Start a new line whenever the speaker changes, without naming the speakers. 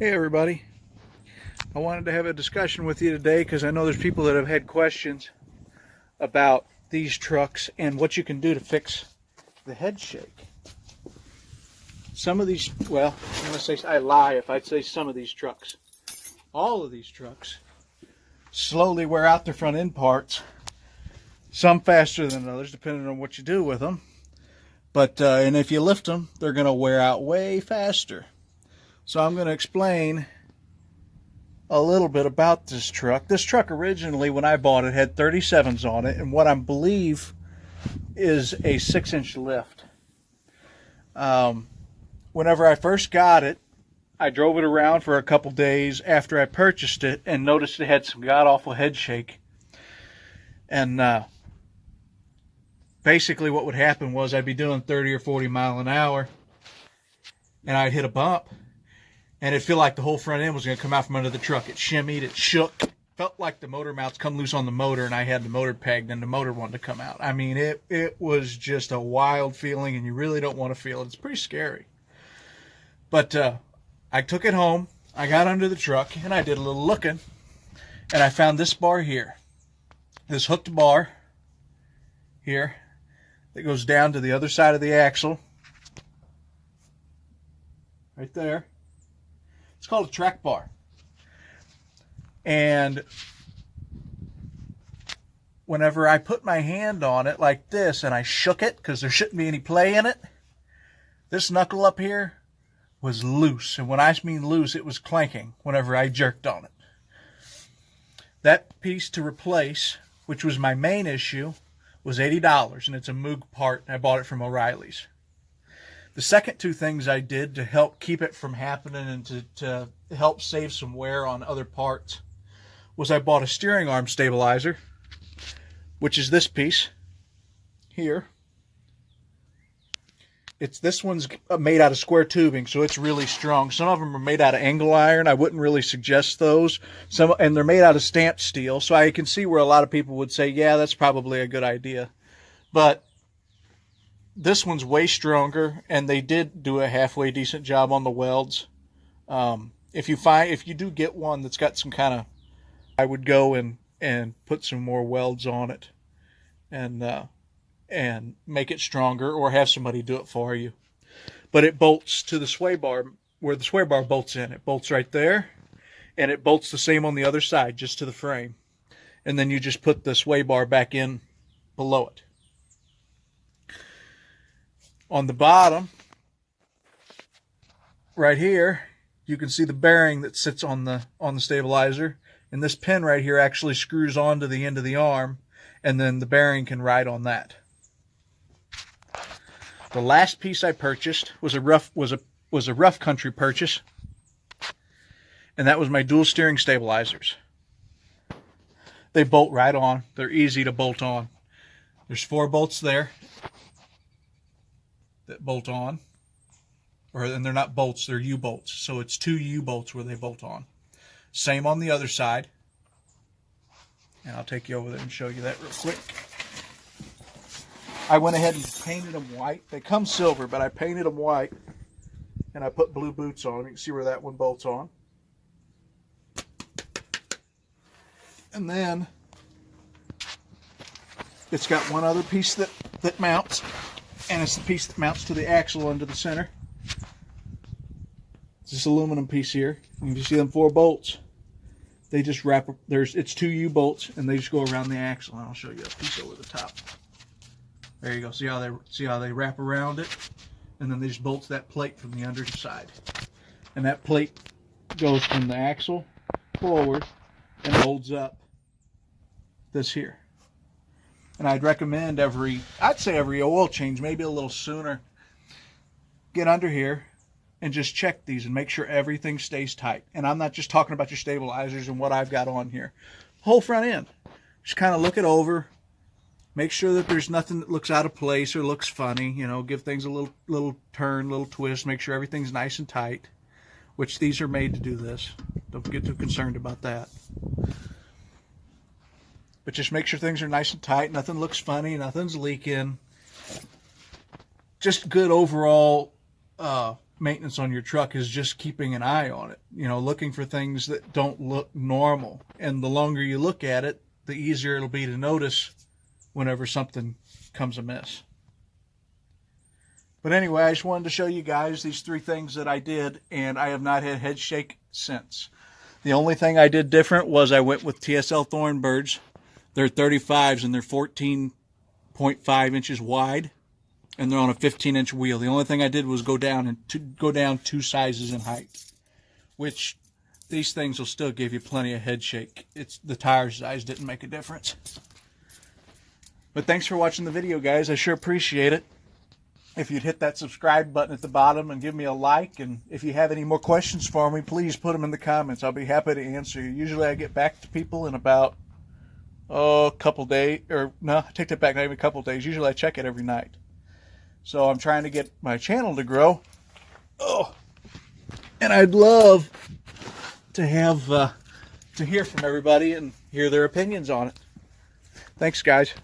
Hey everybody, I wanted to have a discussion with you today because I know there's people that have had questions about these trucks and what you can do to fix the head shake. Some of these, well, I'm going to say, I lie if I'd say some of these trucks. All of these trucks slowly wear out their front end parts, some faster than others depending on what you do with them. But, and if you lift them, they're going to wear out way faster. So I'm going to explain a little bit about this truck. This truck originally, when I bought it, had 37s on it, and what I believe is a 6-inch lift. Whenever I first got it, I drove it around for a couple days after I purchased it and noticed it had some god-awful head shake. And basically what would happen was I'd be doing 30 or 40 mile an hour, and I'd hit a bump, and it'd feel like the whole front end was going to come out from under the truck. It shimmied, it shook, felt like the motor mounts come loose on the motor, and I had the motor pegged and the motor wanted to come out. I mean, it was just a wild feeling, and you really don't want to feel it. It's pretty scary. But I took it home, I got under the truck, and I did a little looking, and I found this bar here. This hooked bar here that goes down to the other side of the axle. Right there. It's called a track bar. And whenever I put my hand on it like this and I shook it, because there shouldn't be any play in it, this knuckle up here was loose. And when I mean loose, it was clanking whenever I jerked on it. That piece to replace, which was my main issue, was $80, and it's a Moog part, and I bought it from O'Reilly's. The second two things I did to help keep it from happening and to help save some wear on other parts was I bought a steering arm stabilizer, which is this piece here. This one's made out of square tubing, so it's really strong. Some of them are made out of angle iron. I wouldn't really suggest those. And they're made out of stamped steel, so I can see where a lot of people would say, yeah, that's probably a good idea. But this one's way stronger, and they did do a halfway decent job on the welds. If you do get one that's got some kind of, I would go and put some more welds on it, and make it stronger, or have somebody do it for you. But it bolts to the sway bar where the sway bar bolts in. It bolts right there, and it bolts the same on the other side, just to the frame. And then you just put the sway bar back in below it. On the bottom, right here, you can see the bearing that sits on the stabilizer. And this pin right here actually screws onto the end of the arm, and then the bearing can ride on that. The last piece I purchased was a rough country purchase, and that was my dual steering stabilizers. They bolt right on. They're easy to bolt on. There's 4 bolts there that bolt on, and they're not bolts, they're U-bolts. So it's 2 U-bolts where they bolt on. Same on the other side. And I'll take you over there and show you that real quick. I went ahead and painted them white. They come silver, but I painted them white, and I put blue boots on them. You can see where that one bolts on. And then it's got one other piece that mounts, and it's the piece that mounts to the axle under the center. It's this aluminum piece here. You can see them 4 bolts. They just wrap. It's 2 U-bolts, and they just go around the axle. And I'll show you a piece over the top. There you go. See how they wrap around it, and then they just bolt that plate from the underside, and that plate goes from the axle forward and holds up this here. And I'd recommend I'd say every oil change, maybe a little sooner, get under here and just check these and make sure everything stays tight. And I'm not just talking about your stabilizers and what I've got on here. Whole front end. Just kind of look it over. Make sure that there's nothing that looks out of place or looks funny. You know, give things a little turn, little twist. Make sure everything's nice and tight, which these are made to do this. Don't get too concerned about that. But just make sure things are nice and tight. Nothing looks funny. Nothing's leaking. Just good overall maintenance on your truck is just keeping an eye on it, you know, looking for things that don't look normal. And the longer you look at it, the easier it'll be to notice whenever something comes amiss. But anyway, I just wanted to show you guys these 3 things that I did, and I have not had head shake since. The only thing I did different was I went with TSL Thornbirds. They're 35s and they're 14.5 inches wide, and they're on a 15-inch wheel. The only thing I did was go down 2 sizes in height, which these things will still give you plenty of head shake. It's the tire size didn't make a difference. But thanks for watching the video, guys. I sure appreciate it. If you'd hit that subscribe button at the bottom and give me a like, and if you have any more questions for me, please put them in the comments. I'll be happy to answer you. Usually I get back to people in about a couple days, or no, I take that back, not even a couple days. Usually I check it every night. So I'm trying to get my channel to grow. Oh, and I'd love to have to hear from everybody and hear their opinions on it. Thanks, guys.